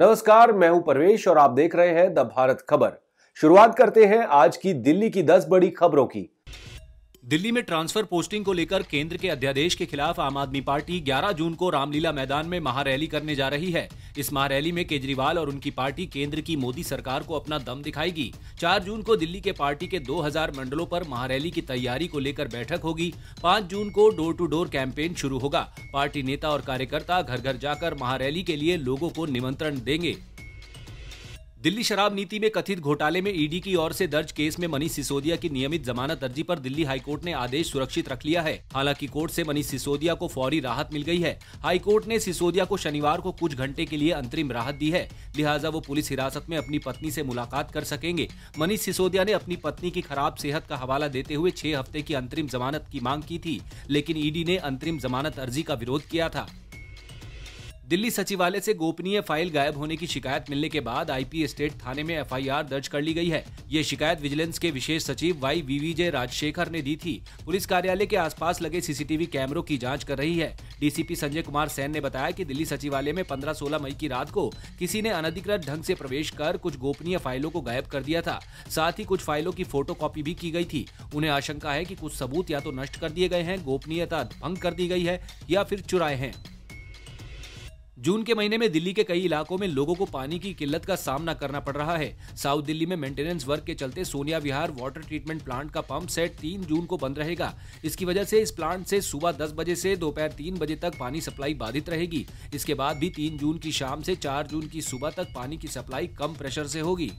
नमस्कार, मैं हूं परवेश और आप देख रहे हैं द भारत खबर। शुरुआत करते हैं आज की दिल्ली की 10 बड़ी खबरों की। दिल्ली में ट्रांसफर पोस्टिंग को लेकर केंद्र के अध्यादेश के खिलाफ आम आदमी पार्टी 11 जून को रामलीला मैदान में महारैली करने जा रही है। इस महारैली में केजरीवाल और उनकी पार्टी केंद्र की मोदी सरकार को अपना दम दिखाएगी। 4 जून को दिल्ली के पार्टी के 2000 मंडलों पर महारैली की तैयारी को लेकर बैठक होगी। 5 जून को डोर टू डोर कैंपेन शुरू होगा। पार्टी नेता और कार्यकर्ता घर घर जाकर महारैली के लिए लोगों को निमंत्रण देंगे। दिल्ली शराब नीति में कथित घोटाले में ईडी की ओर से दर्ज केस में मनीष सिसोदिया की नियमित जमानत अर्जी पर दिल्ली हाईकोर्ट ने आदेश सुरक्षित रख लिया है। हालांकि कोर्ट से मनीष सिसोदिया को फौरी राहत मिल गई है। हाईकोर्ट ने सिसोदिया को शनिवार को कुछ घंटे के लिए अंतरिम राहत दी है, लिहाजा वो पुलिस हिरासत में अपनी पत्नी से मुलाकात कर सकेंगे। मनीष सिसोदिया ने अपनी पत्नी की खराब सेहत का हवाला देते हुए 6 हफ्ते की अंतरिम जमानत की मांग की थी, लेकिन ईडी ने अंतरिम जमानत अर्जी का विरोध किया था। दिल्ली सचिवालय से गोपनीय फाइल गायब होने की शिकायत मिलने के बाद आईपी एस्टेट थाने में एफआईआर दर्ज कर ली गई है। ये शिकायत विजिलेंस के विशेष सचिव YVVJ राजशेखर ने दी थी। पुलिस कार्यालय के आसपास लगे सीसीटीवी कैमरों की जांच कर रही है। डीसीपी संजय कुमार सैन ने बताया कि दिल्ली सचिवालय में 15-16 मई की रात को किसी ने अनधिकृत ढंग से प्रवेश कर कुछ गोपनीय फाइलों को गायब कर दिया था। साथ ही कुछ फाइलों की फोटोकॉपी भी की गई थी। उन्हें आशंका है कि कुछ सबूत या तो नष्ट कर दिए गए हैं, गोपनीयता भंग कर दी गई है या फिर चुराए हैं। जून के महीने में दिल्ली के कई इलाकों में लोगों को पानी की किल्लत का सामना करना पड़ रहा है। साउथ दिल्ली में मेंटेनेंस वर्क के चलते सोनिया विहार वाटर ट्रीटमेंट प्लांट का पंप सेट 3 जून को बंद रहेगा। इसकी वजह से इस प्लांट से सुबह 10 बजे से दोपहर 3 बजे तक पानी सप्लाई बाधित रहेगी। इसके बाद भी 3 जून की शाम से 4 जून की सुबह तक पानी की सप्लाई कम प्रेशर से होगी।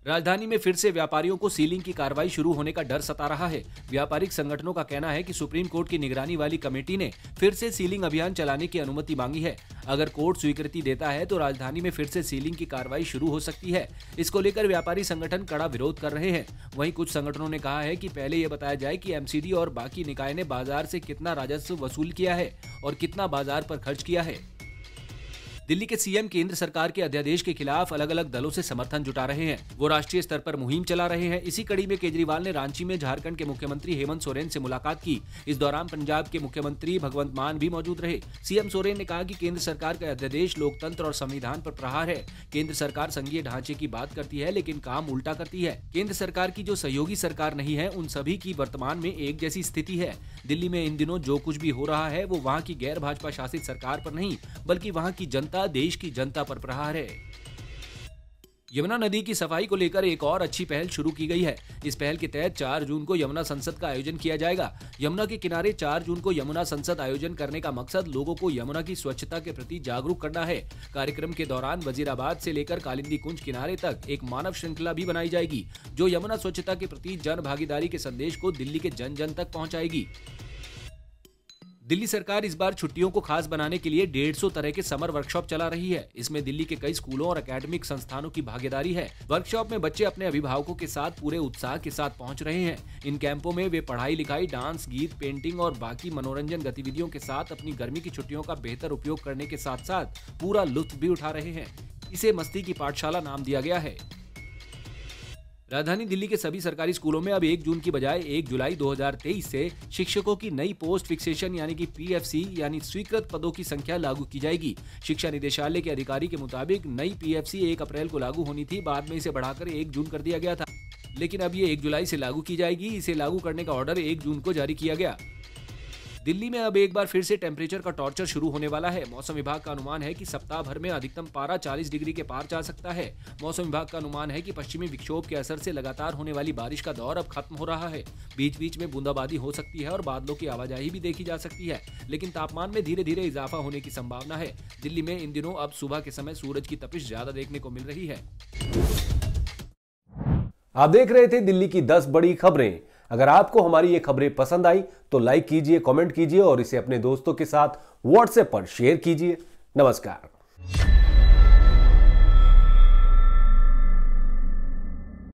राजधानी में फिर से व्यापारियों को सीलिंग की कार्रवाई शुरू होने का डर सता रहा है। व्यापारिक संगठनों का कहना है कि सुप्रीम कोर्ट की निगरानी वाली कमेटी ने फिर से सीलिंग अभियान चलाने की अनुमति मांगी है। अगर कोर्ट स्वीकृति देता है तो राजधानी में फिर से सीलिंग की कार्रवाई शुरू हो सकती है। इसको लेकर व्यापारी संगठन कड़ा विरोध कर रहे हैं। वहीं कुछ संगठनों ने कहा है कि पहले यह बताया जाए कि एमसीडी और बाकी निकाय ने बाजार से कितना राजस्व वसूल किया है और कितना बाजार पर खर्च किया है। दिल्ली के सीएम केंद्र सरकार के अध्यादेश के खिलाफ अलग अलग दलों से समर्थन जुटा रहे हैं। वो राष्ट्रीय स्तर पर मुहिम चला रहे हैं। इसी कड़ी में केजरीवाल ने रांची में झारखंड के मुख्यमंत्री हेमंत सोरेन से मुलाकात की। इस दौरान पंजाब के मुख्यमंत्री भगवंत मान भी मौजूद रहे। सीएम सोरेन ने कहा कि केंद्र सरकार का अध्यादेश लोकतंत्र और संविधान पर प्रहार है। केंद्र सरकार संघीय ढांचे की बात करती है लेकिन काम उल्टा करती है। केंद्र सरकार की जो सहयोगी सरकार नहीं है उन सभी की वर्तमान में एक जैसी स्थिति है। दिल्ली में इन दिनों जो कुछ भी हो रहा है वो वहाँ की गैर भाजपा शासित सरकार पर नहीं बल्कि वहाँ की जनता, देश की जनता पर प्रहार है। यमुना नदी की सफाई को लेकर एक और अच्छी पहल शुरू की गई है। इस पहल के तहत 4 जून को यमुना संसद का आयोजन किया जाएगा। यमुना के किनारे 4 जून को यमुना संसद आयोजन करने का मकसद लोगों को यमुना की स्वच्छता के प्रति जागरूक करना है। कार्यक्रम के दौरान वजीराबाद से लेकर कालिंदी कुंज किनारे तक एक मानव श्रृंखला भी बनाई जाएगी, जो यमुना स्वच्छता के प्रति जन भागीदारी के संदेश को दिल्ली के जन जन तक पहुंचाएगी। दिल्ली सरकार इस बार छुट्टियों को खास बनाने के लिए 150 तरह के समर वर्कशॉप चला रही है। इसमें दिल्ली के कई स्कूलों और एकेडमिक संस्थानों की भागीदारी है। वर्कशॉप में बच्चे अपने अभिभावकों के साथ पूरे उत्साह के साथ पहुंच रहे हैं। इन कैंपों में वे पढ़ाई लिखाई, डांस, गीत, पेंटिंग और बाकी मनोरंजन गतिविधियों के साथ अपनी गर्मी की छुट्टियों का बेहतर उपयोग करने के साथ साथ पूरा लुत्फ भी उठा रहे हैं। इसे मस्ती की पाठशाला नाम दिया गया है। राजधानी दिल्ली के सभी सरकारी स्कूलों में अब 1 जून की बजाय 1 जुलाई 2023 से शिक्षकों की नई पोस्ट फिक्सेशन यानी कि PFC यानी स्वीकृत पदों की संख्या लागू की जाएगी। शिक्षा निदेशालय के अधिकारी के मुताबिक नई PFC 1 अप्रैल को लागू होनी थी, बाद में इसे बढ़ाकर 1 जून कर दिया गया था, लेकिन अब ये 1 जुलाई से लागू की जाएगी। इसे लागू करने का ऑर्डर 1 जून को जारी किया गया। दिल्ली में अब एक बार फिर से टेम्परेचर का टॉर्चर शुरू होने वाला है। मौसम विभाग का अनुमान है कि सप्ताह भर में अधिकतम पारा 40 डिग्री के पार जा सकता है। मौसम विभाग का अनुमान है कि पश्चिमी विक्षोभ के असर से लगातार होने वाली बारिश का दौर अब खत्म हो रहा है। बीच बीच में बूंदाबांदी हो सकती है और बादलों की आवाजाही भी देखी जा सकती है, लेकिन तापमान में धीरे धीरे इजाफा होने की संभावना है। दिल्ली में इन दिनों अब सुबह के समय सूरज की तपिश ज्यादा देखने को मिल रही है। आप देख रहे थे दिल्ली की 10 बड़ी खबरें। अगर आपको हमारी ये खबरें पसंद आई तो लाइक कीजिए, कमेंट कीजिए और इसे अपने दोस्तों के साथ व्हाट्सएप पर शेयर कीजिए। नमस्कार।